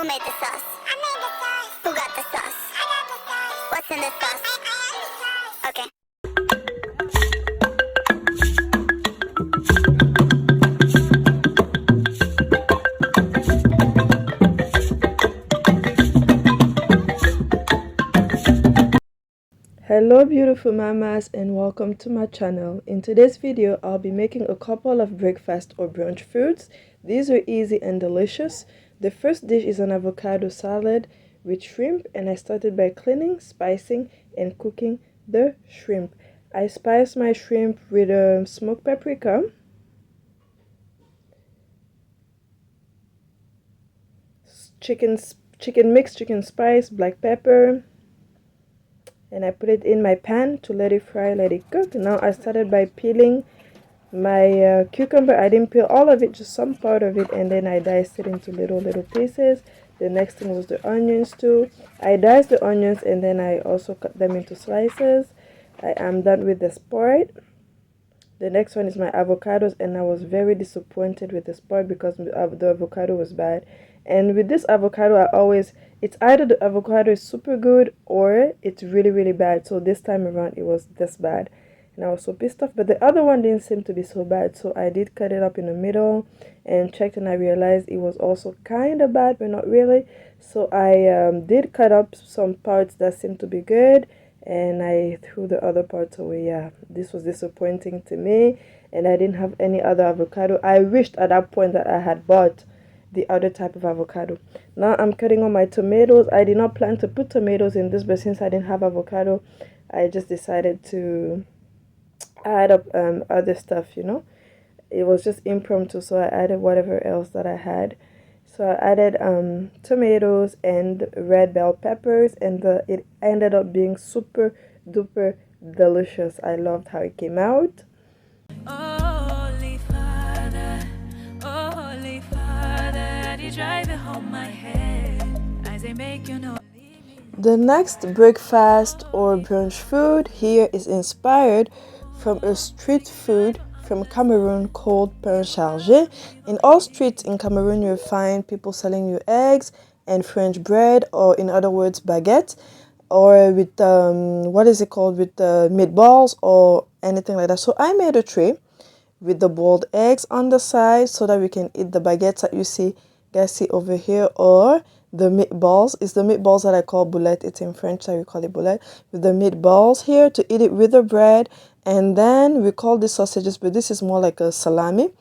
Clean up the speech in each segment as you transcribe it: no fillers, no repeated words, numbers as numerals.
Who made the sauce? I made the sauce. Who got the sauce? I got the sauce. What's in the sauce? I am the sauce. Okay. Hello beautiful mamas and welcome to my channel. In today's video I'll be making a couple of breakfast or brunch foods. These are easy and delicious. The first dish is an avocado salad with shrimp, and I started by cleaning, spicing and cooking the shrimp. I spiced my shrimp with smoked paprika, chicken mix, chicken spice, black pepper, and I put it in my pan to let it fry, let it cook. Now I started by peeling my cucumber. I didn't peel all of it, just some part of it, and then I diced it into little pieces. The next thing was the onions too. I diced the onions and then I also cut them into slices. I am done with this part. The next one is my avocados, and I was very disappointed with this part because the avocado was bad. And with this avocado, it's either the avocado is super good or it's really bad. So this time around it was this bad, and I was so pissed off. But the other one didn't seem to be so bad, so I did cut it up in the middle and checked, and I realized it was also kind of bad but not really. So I did cut up some parts that seemed to be good, and I threw the other parts away. Yeah, this was disappointing to me, and I didn't have any other avocado. I wished at that point that I had bought the other type of avocado. Now I'm cutting on my tomatoes. I did not plan to put tomatoes in this, but since I didn't have avocado, I just decided to add up other stuff, you know. It was just impromptu, so I added whatever else that I had. So I added tomatoes and red bell peppers, and it ended up being super duper delicious. I loved how it came out. Holy Father, oh Holy Father, you drive it home my head as I make you know. The next breakfast or brunch food here is inspired from a street food from Cameroon called pain chargé. In all streets in Cameroon, you'll find people selling you eggs and French bread, or in other words, baguette, or with what is it called, with meatballs or anything like that. So I made a tray with the boiled eggs on the side so that we can eat the baguettes that you guys see over here, or the meatballs. It's the meatballs that I call boulette. It's in French, so we call it boulette. With the meatballs here to eat it with the bread. And then we call this sausages, but this is more like a salami.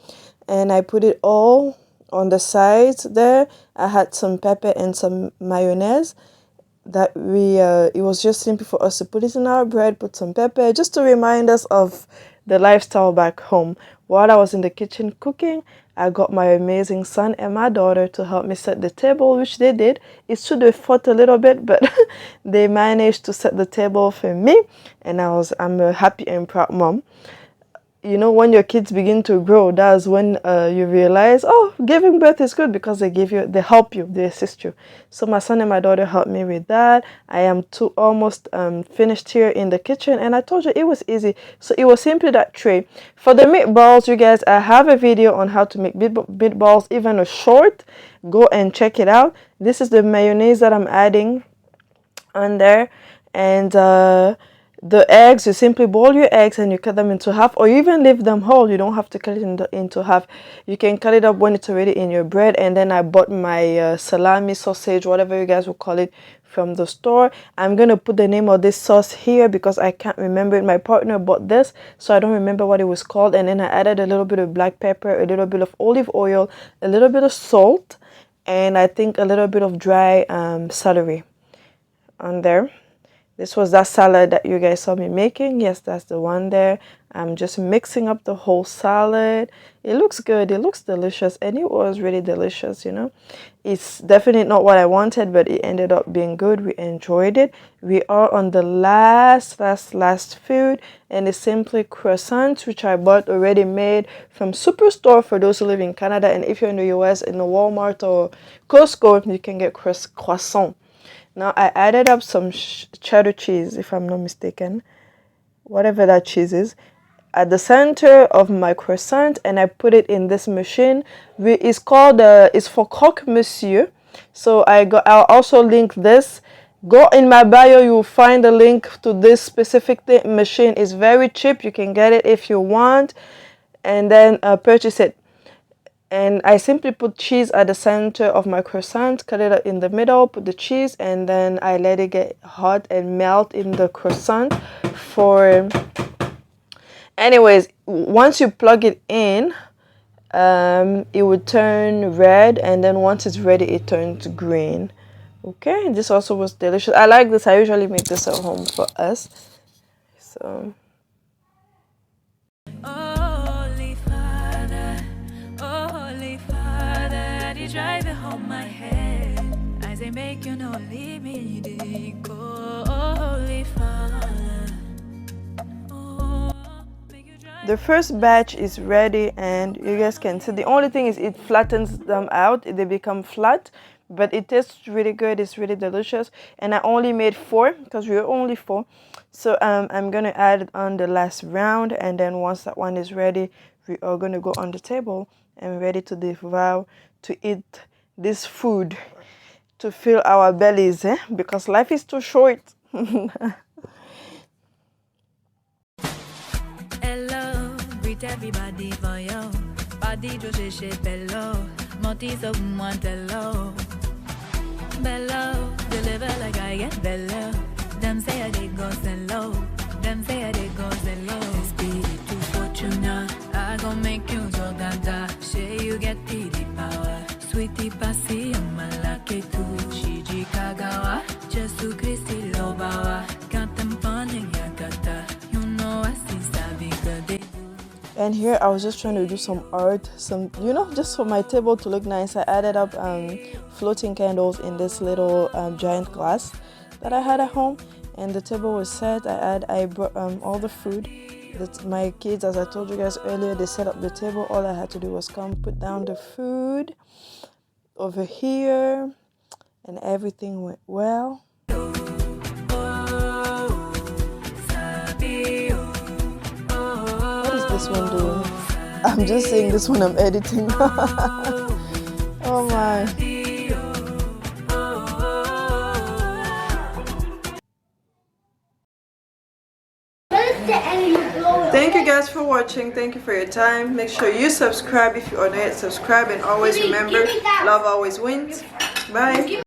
And I put it all on the sides there. I had some pepper and some mayonnaise that it was just simple for us to put it in our bread, put some pepper, just to remind us of the lifestyle back home. While I was in the kitchen cooking, I got my amazing son and my daughter to help me set the table, which they did. It should have fought a little bit, but they managed to set the table for me, and I'm a happy and proud mom. You know, when your kids begin to grow, that's when you realize, oh, giving birth is good, because they help you, they assist you. So my son and my daughter helped me with that. I am almost finished here in the kitchen, and I told you it was easy. So it was simply that tray. For the meatballs, you guys, I have a video on how to make meatballs, even a short. Go and check it out. This is the mayonnaise that I'm adding on there, and the eggs, you simply boil your eggs and you cut them into half, or you even leave them whole. You don't have to cut it into half. You can cut it up when it's already in your bread. And then I bought my salami, sausage, whatever you guys will call it, from the store. I'm gonna put the name of this sauce here because I can't remember it. My partner bought this, so I don't remember what it was called. And then I added a little bit of black pepper, a little bit of olive oil, a little bit of salt, and I think a little bit of dry celery on there. This was that salad that you guys saw me making. Yes, that's the one there. I'm just mixing up the whole salad. It looks good. It looks delicious. And it was really delicious, you know. It's definitely not what I wanted, but it ended up being good. We enjoyed it. We are on the last food. And it's simply croissants, which I bought already made from Superstore for those who live in Canada. And if you're in the US, in the Walmart or Costco, you can get croissant. Now I added up some cheddar cheese, if I'm not mistaken, whatever that cheese is, at the center of my croissant, and I put it in this machine. It's for croque monsieur. So I'll also link this. Go in my bio, you'll find a link to this specific machine. It's very cheap. You can get it if you want, and then purchase it. And I simply put cheese at the center of my croissant, cut it in the middle, put the cheese, and then I let it get hot and melt in the croissant for... Anyways, once you plug it in, it would turn red, and then once it's ready, it turns green. Okay, this also was delicious. I like this. I usually make this at home for us. So... Holy Father, you drive it home my head. As I make you know, leave me, go, Holy Father. The first batch is ready, and you guys can see the only thing is it flattens them out. They become flat, but it tastes really good. It's really delicious. And I only made 4 because we were only 4. So I'm gonna add it on the last round, and then once that one is ready, we are gonna go on the table and ready to devour, to eat this food, to fill our bellies, because life is too short. Hello, greet everybody for you. Body just shape bello. Monty's of Montello. Bello, deliver like I get bello. Them say I did go low. Them say I did go low. Espiritu Fortuna, I gon' make you so gaga. Say you get the power. Sweetie Pasi, Malake tu. Shiji Kagawa, Jesu Christi Lobawa. Got them fun in Yakata. You know I see Sabi good. And here I was just trying to do some art, some, just for my table to look nice. I added up floating candles in this little giant glass that I had at home, and the table was set. I brought all the food that my kids, as I told you guys earlier, they set up the table. All I had to do was come put down the food over here, and everything went well. What is this one doing? I'm just saying this one I'm editing. Oh my. Thank you guys for watching. Thank you for your time. Make sure you subscribe if you are not yet subscribed, and always remember, love always wins. Bye.